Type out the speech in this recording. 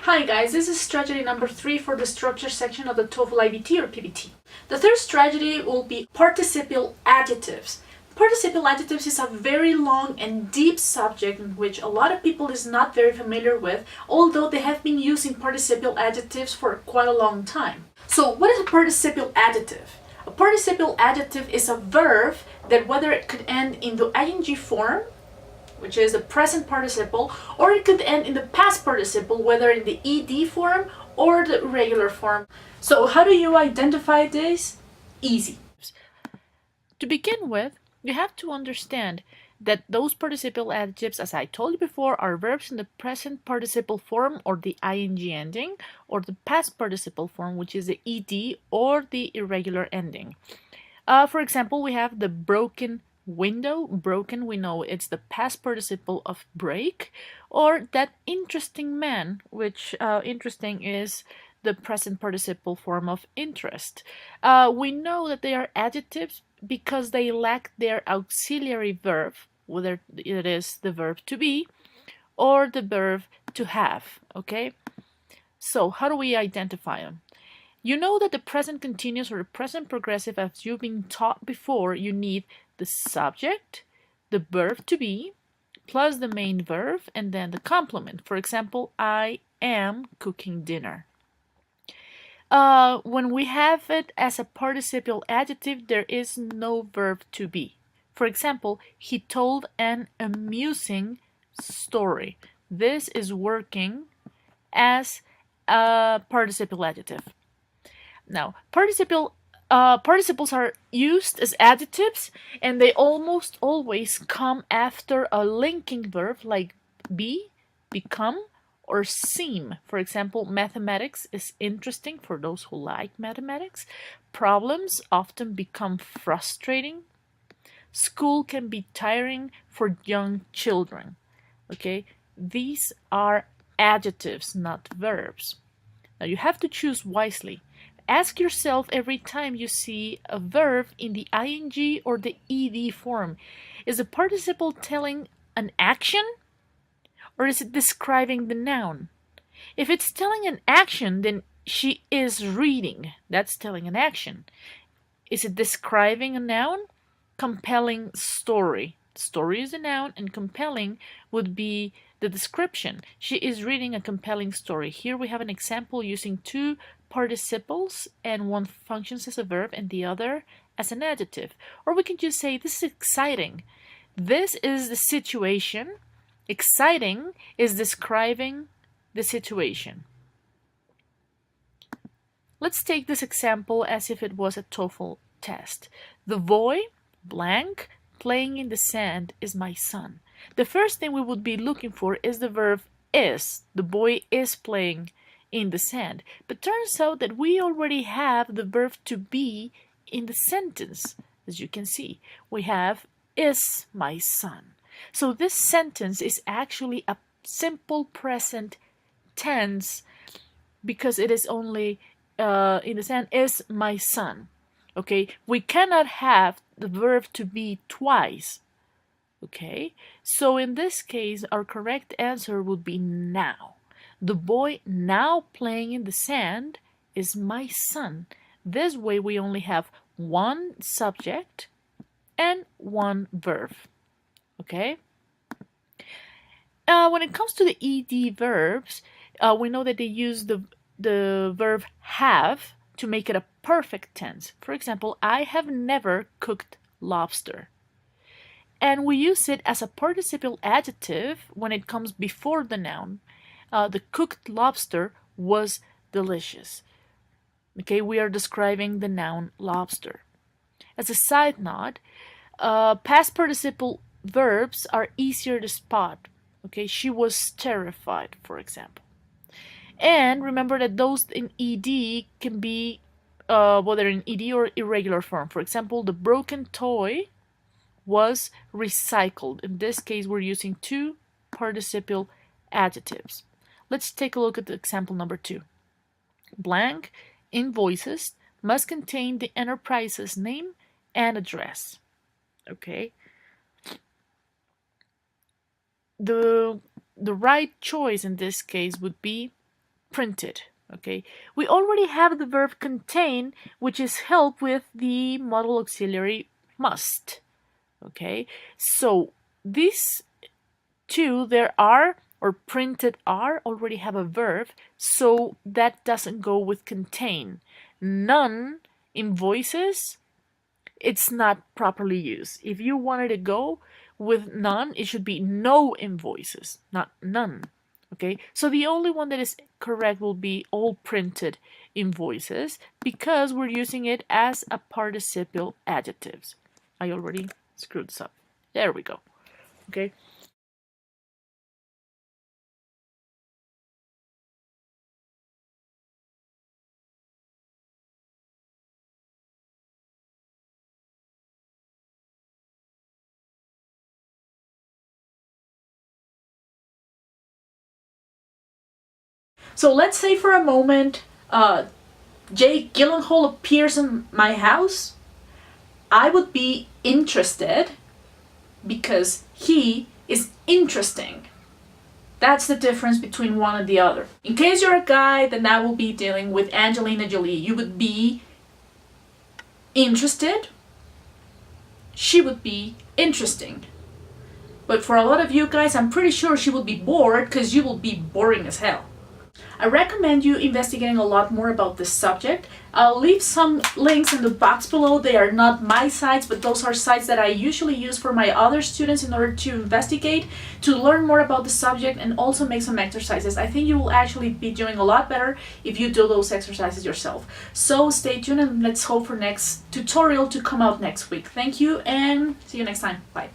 Hi guys, this is strategy number 3 for the structure section of the TOEFL IBT or PBT. The third strategy will be participial adjectives. Participial adjectives is a very long and deep subject in which a lot of people is not very familiar with, although they have been using participial adjectives for quite a long time. So what is a participial adjective? A participial adjective is a verb that whether it could end in the ing form, which is the present participle, or it could end in the past participle, whether in the ed form or the irregular form. So how do you identify this? Easy. To begin with, you have to understand that those participial adjectives, as I told you before, are verbs in the present participle form or the ing ending, or the past participle form, which is the ed or the irregular ending. For example, we have the broken window. Broken, we know it's the past participle of break, or that interesting man, which interesting is the present participle form of interest. We know that they are adjectives because they lack their auxiliary verb, whether it is the verb to be or the verb to have. Okay, so how do we identify them? You know that the present continuous or the present progressive, as you've been taught before, you need the subject, the verb to be, plus the main verb, and then the complement. For example, I am cooking dinner. When we have it as a participial adjective, there is no verb to be. For example, he told an amusing story. This is working as a participial adjective. Now, participles are used as adjectives, and they almost always come after a linking verb like be, become, or seem. For example, mathematics is interesting for those who like mathematics. Problems often become frustrating. School can be tiring for young children. Okay, these are adjectives, not verbs. Now you have to choose wisely. Ask yourself every time you see a verb in the ing or the ed form, is the participle telling an action or is it describing the noun? If it's telling an action, then she is reading. That's telling an action. Is it describing a noun? Compelling story. Story is a noun and compelling would be the description. She is reading a compelling story. Here we have an example using two participles, and one functions as a verb and the other as an adjective. Or we can just say, this is exciting. This is the situation. Exciting is describing the situation. Let's take this example as if it was a TOEFL test. The boy, blank, playing in the sand is my son. The first thing we would be looking for is the verb is. The boy is playing in the sand. But turns out that we already have the verb to be in the sentence. As you can see, we have is my son. So this sentence is actually a simple present tense because it is only in the sand is my son. Okay, we cannot have the verb to be twice. Okay, so in this case, our correct answer would be now. The boy now playing in the sand is my son. This way we only have one subject and one verb. Okay? When it comes to the ed verbs, we know that they use the verb have to make it a perfect tense. For example, I have never cooked lobster. And we use it as a participial adjective when it comes before the noun. The cooked lobster was delicious. Okay, we are describing the noun lobster. As a side note, past participle verbs are easier to spot. Okay, she was terrified, for example. And remember that those in ed can be whether in ed or irregular form. For example, the broken toy was recycled. In this case, we're using two participial adjectives. Let's take a look at the example number 2. Blank invoices must contain the enterprise's name and address. Okay. The right choice in this case would be printed. Okay, we already have the verb contain, which is helped with the modal auxiliary must. Okay, so these two, there are or printed are, already have a verb, so that doesn't go with contain. None invoices, it's not properly used. If you wanted to go with none, it should be no invoices, not none. Okay, so the only one that is correct will be all printed invoices, because we're using it as a participial adjectives. I already screwed this up. There we go. Okay. So let's say for a moment, Jake Gyllenhaal appears in my house. I would be interested because he is interesting. That's the difference between one and the other. In case you're a guy, then that will be dealing with Angelina Jolie. You would be interested. She would be interesting. But for a lot of you guys, I'm pretty sure she will be bored because you will be boring as hell. I recommend you investigating a lot more about this subject. I'll leave some links in the box below. They are not my sites, but those are sites that I usually use for my other students in order to investigate, to learn more about the subject, and also make some exercises. I think you will actually be doing a lot better if you do those exercises yourself. So stay tuned and let's hope for next tutorial to come out next week. Thank you and see you next time. Bye.